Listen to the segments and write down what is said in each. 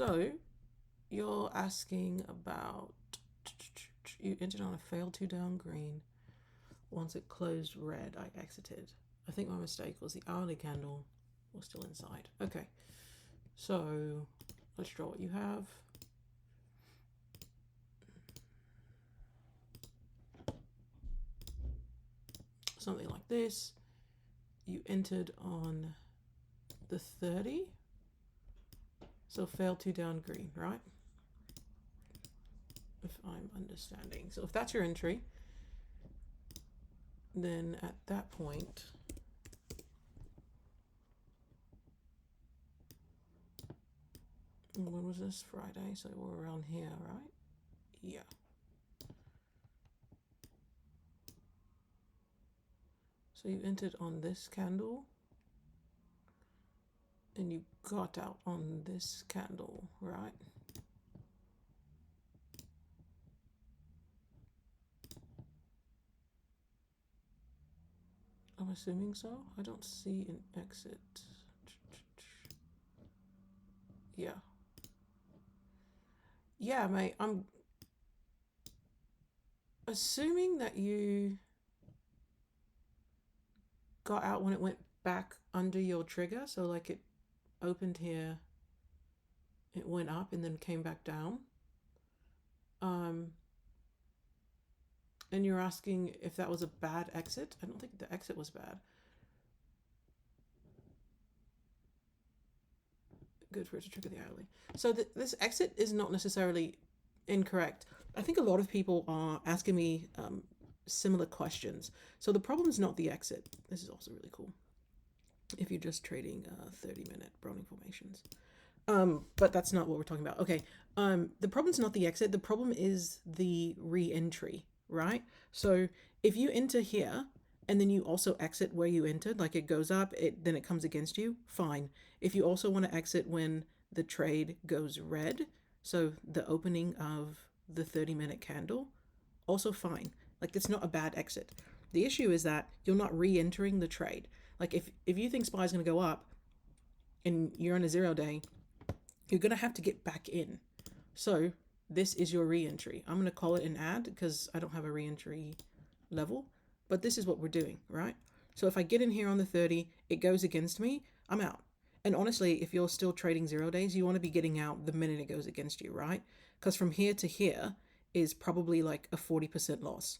So you're asking about, you entered on a failed 2 down green. Once it closed red, I exited. I think my mistake was the hourly candle was still inside. Okay, so let's draw what you have. Something like this. You entered on the 30. So failed 2 down green, right? If I'm understanding. So if that's your entry, then at that point, when was this? Friday, so we're around here, right? Yeah. So you entered on this candle and you got out on this candle, right? I'm assuming so. I don't see an exit. Yeah. Yeah, mate, I'm assuming that you got out when it went back under your trigger. So like it opened here, it went up and then came back down. And you're asking if that was a bad exit? I don't think the exit was bad. Good for it to trigger the hourly. So this exit is not necessarily incorrect. I think a lot of people are asking me similar questions. So the problem is not the exit. This is also really cool if you're just trading 30-minute Browning formations. But that's not what we're talking about. Okay. The problem's not the exit. The problem is the re-entry, right? So if you enter here and then you also exit where you entered, like it goes up, then it comes against you, fine. If you also want to exit when the trade goes red, so the opening of the 30-minute candle, also fine. Like it's not a bad exit. The issue is that you're not re-entering the trade. Like if you think SPY is going to go up and you're on a 0-day, you're going to have to get back in. So this is your re-entry. I'm going to call it an add because I don't have a re-entry level, but this is what we're doing, right? So if I get in here on the 30, it goes against me, I'm out. And honestly, if you're still trading 0 days, you want to be getting out the minute it goes against you, right? Because from here to here is probably like a 40% loss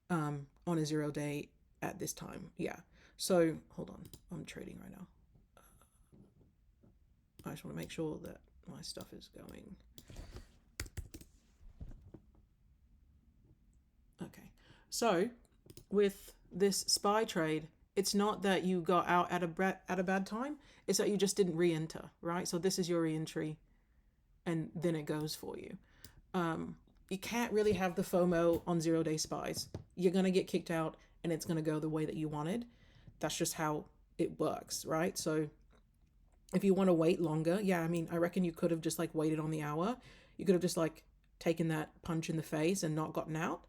on a 0 day at this time. Yeah. So hold on, I'm trading right now. I just want to make sure that my stuff is going. Okay, so with this SPY trade, it's not that you got out at a bad time, it's that you just didn't re-enter, right? So this is your re-entry and then it goes for you. You can't really have the FOMO on 0-day SPYs. You're going to get kicked out and it's going to go the way that you wanted. That's just how it works, right? So if you want to wait longer, yeah, I mean, I reckon you could have just like waited on the hour. You could have just like taken that punch in the face and not gotten out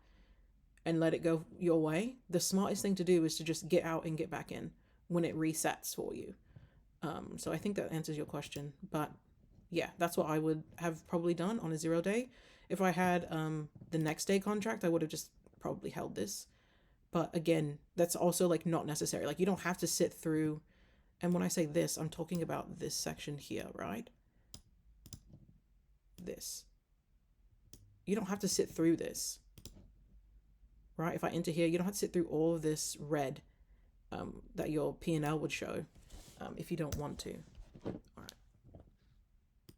and let it go your way. The smartest thing to do is to just get out and get back in when it resets for you. So I think that answers your question. But yeah, that's what I would have probably done on a 0-day. If I had the next day contract, I would have just probably held this. But again, that's also like not necessary. Like you don't have to sit through. And when I say this, I'm talking about this section here, right? This. You don't have to sit through this, right? If I enter here, you don't have to sit through all of this red that your P&L would show if you don't want to. All right.